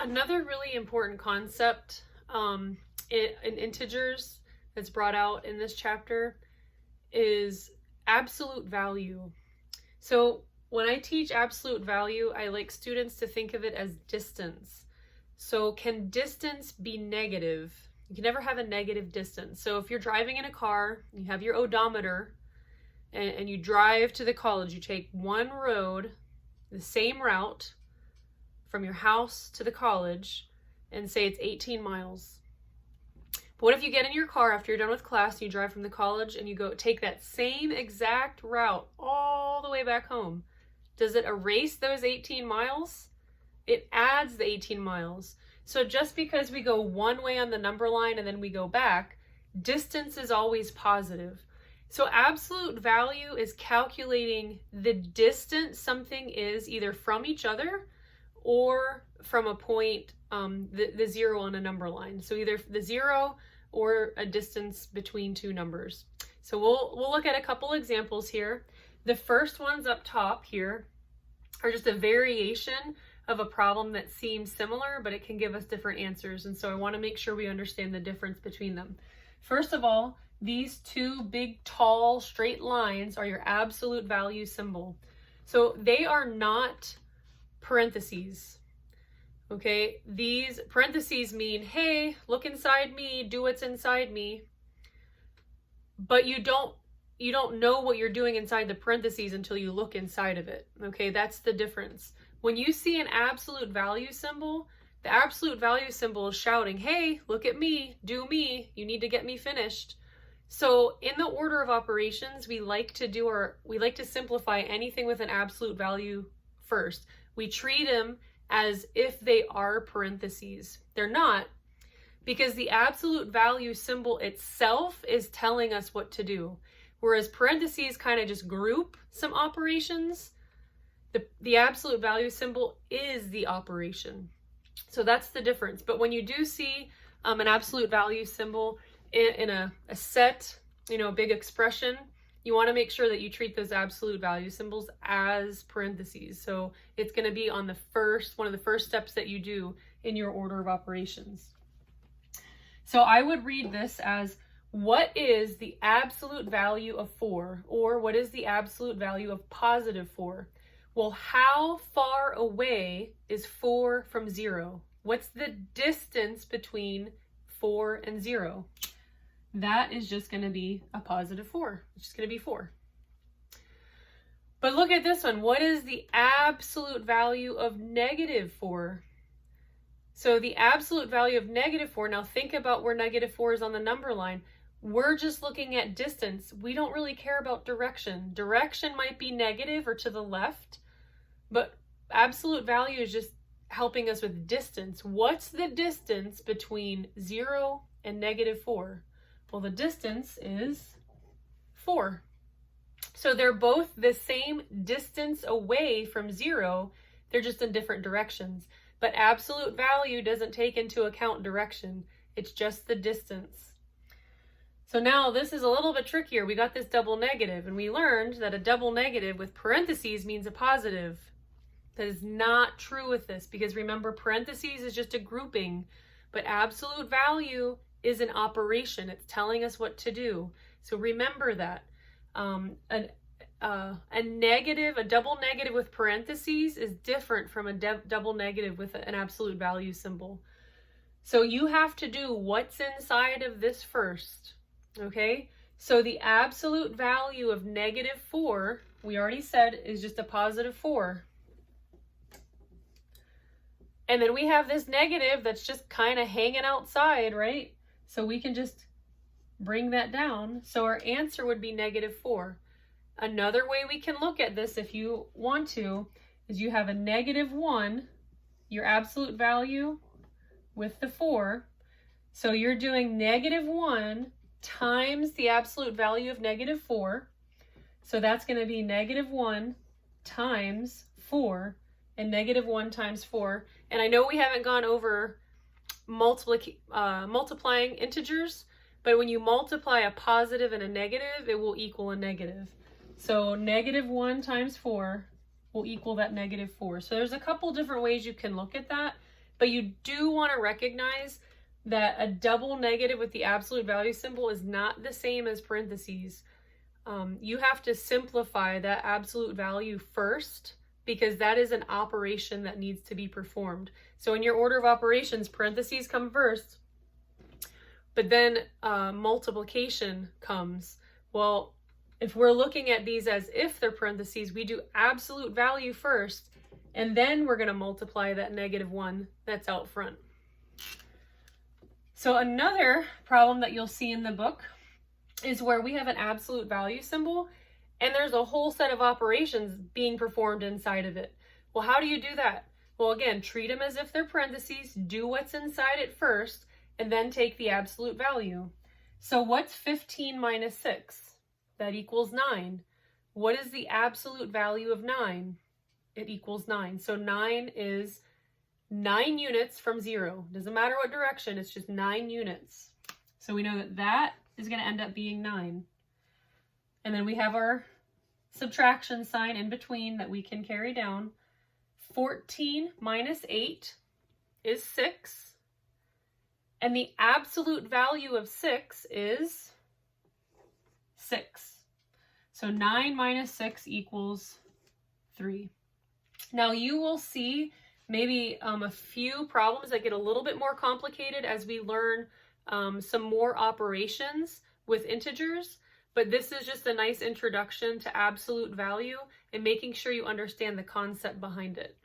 Another really important concept in integers that's brought out in this chapter is absolute value. So when I teach absolute value, I like students to think of it as distance. So can distance be negative? You can never have a negative distance. So if you're driving in a car, you have your odometer, and you drive to the college, you take one road, the same route from your house to the college, and say it's 18 miles. But what if you get in your car after you're done with class and you drive from the college and you go take that same exact route all the way back home? Does it erase those 18 miles? It adds the 18 miles. So just because we go one way on the number line and then we go back, distance is always positive. So absolute value is calculating the distance something is either from each other or from a point, the zero on a number line. So either the zero or a distance between two numbers. So we'll look at a couple examples here. The first ones up top here are just a variation of a problem that seems similar, but it can give us different answers. And so I want to make sure we understand the difference between them. First of all, these two big, tall, straight lines are your absolute value symbol. So they are not parentheses. Okay, these parentheses mean, hey, look inside me, do what's inside me. But you don't know what you're doing inside the parentheses until you look inside of it. Okay, that's the difference. When you see an absolute value symbol, the absolute value symbol is shouting, hey, look at me, do me, you need to get me finished. So in the order of operations, we like to simplify anything with an absolute value first. We treat them as if they are parentheses. They're not, because the absolute value symbol itself is telling us what to do. Whereas parentheses kind of just group some operations, the absolute value symbol is the operation. So that's the difference. But when you do see an absolute value symbol in a set, a big expression, you want to make sure that you treat those absolute value symbols as parentheses. So it's going to be on one of the first steps that you do in your order of operations. So I would read this as, what is the absolute value of 4? Or what is the absolute value of positive 4? Well, how far away is 4 from 0? What's the distance between 4 and 0? That is just going to be a positive 4. It's just going to be 4. But look at this one. What is the absolute value of negative 4? So the absolute value of negative 4, now think about where negative 4 is on the number line. We're just looking at distance. We don't really care about direction. Direction might be negative or to the left, but absolute value is just helping us with distance. What's the distance between 0 and negative 4? Well, the distance is 4. So they're both the same distance away from 0. They're just in different directions. But absolute value doesn't take into account direction. It's just the distance. So now this is a little bit trickier. We got this double negative, and we learned that a double negative with parentheses means a positive. That is not true with this, because remember, parentheses is just a grouping, but absolute value is an operation. It's telling us what to do. So remember that. A double negative with parentheses is different from a double negative with an absolute value symbol. So you have to do what's inside of this first. Okay, so the absolute value of negative 4, we already said, is just a positive 4. And then we have this negative that's just kind of hanging outside, right? So we can just bring that down. So our answer would be negative 4. Another way we can look at this, if you want to, is you have a negative 1, your absolute value with the 4. So you're doing negative 1 times the absolute value of negative 4. So that's going to be negative 1 times 4, and negative 1 times 4. And I know we haven't gone over multiplying integers, but when you multiply a positive and a negative, it will equal a negative. So negative 1 times 4 will equal that negative 4. So there's a couple different ways you can look at that, But you do want to recognize that a double negative with the absolute value symbol is not the same as parentheses. You have to simplify that absolute value first, because that is an operation that needs to be performed. So in your order of operations, parentheses come first, but then multiplication comes. Well, if we're looking at these as if they're parentheses, we do absolute value first, and then we're going to multiply that -1 that's out front. So another problem that you'll see in the book is where we have an absolute value symbol and there's a whole set of operations being performed inside of it. Well, how do you do that? Well, again, treat them as if they're parentheses, do what's inside it first, and then take the absolute value. So what's 15 minus 6? That equals 9. What is the absolute value of 9? It equals 9. So 9 is 9 units from 0. Doesn't matter what direction, it's just 9 units. So we know that that is going to end up being 9. And then we have our subtraction sign in between that we can carry down. 14 minus 8 is 6. And the absolute value of 6 is 6. So 9 minus 6 equals 3. Now you will see maybe a few problems that get a little bit more complicated as we learn some more operations with integers, but this is just a nice introduction to absolute value and making sure you understand the concept behind it.